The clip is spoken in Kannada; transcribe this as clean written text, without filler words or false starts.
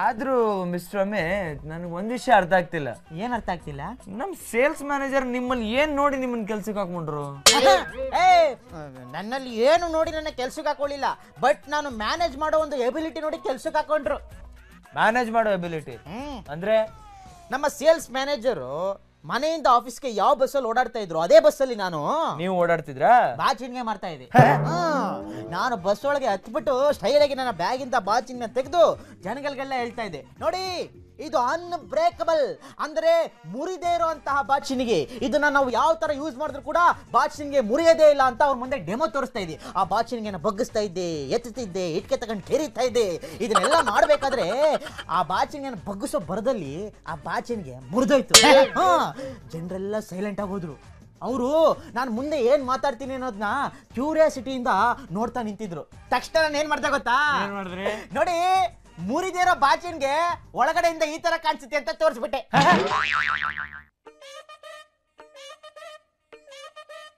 ಆದ್ರೂ ಮಿಸ್ಟರ್ ರಮೇ ನನಗೆ ಒಂದ್ ವಿಷಯ ಅರ್ಥ ಆಗ್ತಿಲ್ಲ. ಏನ್ ಅರ್ಥ ಆಗ್ತಿಲ್ಲ? ನಮ್ ಸೇಲ್ಸ್ ಮ್ಯಾನೇಜರ್ ನಿಮ್ಮಲ್ಲಿ ಏನ್ ನೋಡಿ ನಿಮ್ಮನ್ನ ಕೆಲ್ಸಕ್ಕೆ ಹಾಕೊಂಡ್ರು? ನನ್ನಲ್ಲಿ ಏನು ನೋಡಿ ನನ್ನ ಕೆಲ್ಸಕ್ಕೆ ಹಾಕೊಳ್ಳಿಲ್ಲ, ಬಟ್ ನಾನು ಮ್ಯಾನೇಜ್ ಮಾಡೋ ಒಂದು ಎಬಿಲಿಟಿ ನೋಡಿ ಕೆಲ್ಸಕ್ಕೆ ಹಾಕೊಂಡ್ರು. ಮ್ಯಾನೇಜ್ ಮಾಡೋ ಎಬಿಲಿಟಿ ಅಂದ್ರೆ? ನಮ್ಮ ಸೇಲ್ಸ್ ಮ್ಯಾನೇಜರು ಮನೆಯಿಂದ ಆಫೀಸ್ಗೆ ಯಾವ ಬಸ್ಸಲ್ಲಿ ಓಡಾಡ್ತಾ ಇದ್ರು ಅದೇ ಬಸ್ಸಲ್ಲಿ ನಾನು ನೀವು ಓಡಾಡ್ತಿದ್ರಾ? ಬಾಚಿನ್ಗೆ ಮಾಡ್ತಾ ಇದ್ದೆ. ನಾನು ಬಸ್ ಒಳಗೆ ಹತ್ಬಿಟ್ಟು ಸ್ಟೈಲ್ ಆಗಿ ನನ್ನ ಬ್ಯಾಗಿಂದ ಬಾಚಿನ್ಗೆ ತೆಗೆದು ಜನಗಳಿಗೆಲ್ಲ ಹೇಳ್ತಾ ಇದ್ದೆ, ನೋಡಿ ಇದು ಅನ್ಬ್ರೇಕಬಲ್ ಅಂದ್ರೆ ಮುರಿದೇ ಇರುವಂತಹ ಬಾಚಿನಿಗೆ, ಇದನ್ನ ನಾವು ಯಾವ ತರ ಯೂಸ್ ಮಾಡಿದ್ರು ಕೂಡ ಬಾಚಿನಿಗೆ ಮುರಿಯೋದೇ ಇಲ್ಲ ಅಂತ ಅವ್ರ ಮುಂದೆ ಡೆಮೋ ತೋರಿಸ್ತಾ ಇದ್ದೆ. ಆ ಬಾಚಿನಿಗೆ ಬಗ್ಗಿಸ್ತಾ ಇದ್ದೆ, ಎತ್ತುತ್ತಿದ್ದೆ, ಇಟ್ಕೆ ತಗೊಂಡು ಕೆರಿತಾ ಇದ್ದೆ. ಇದನ್ನೆಲ್ಲ ಮಾಡ್ಬೇಕಾದ್ರೆ ಆ ಬಾಚಿನಿಗೆ ಬಗ್ಗಿಸೋ ಬರದಲ್ಲಿ ಆ ಬಾಚಿನಿಗೆ ಮುರಿದೋಯ್ತು. ಜನರೆಲ್ಲ ಸೈಲೆಂಟ್ ಆಗೋದ್ರು. ಅವರು ನಾನು ಮುಂದೆ ಏನ್ ಮಾತಾಡ್ತೀನಿ ಅನ್ನೋದನ್ನ ಕ್ಯೂರಿಯಾಸಿಟಿಯಿಂದ ನೋಡ್ತಾ ನಿಂತಿದ್ರು. ತಕ್ಷಣ ನಾನು ಏನ್ ಮಾಡ್ದೆ ಗೊತ್ತಾ? ನೋಡಿ, ಮುರಿದಿರೋ ಬಾಚಿನ್ಗೆ ಒಳಗಡೆಯಿಂದ ಈ ತರ ಕಾಣಿಸುತ್ತೆ ಅಂತ ತೋರಿಸ್ಬಿಟ್ಟೆ.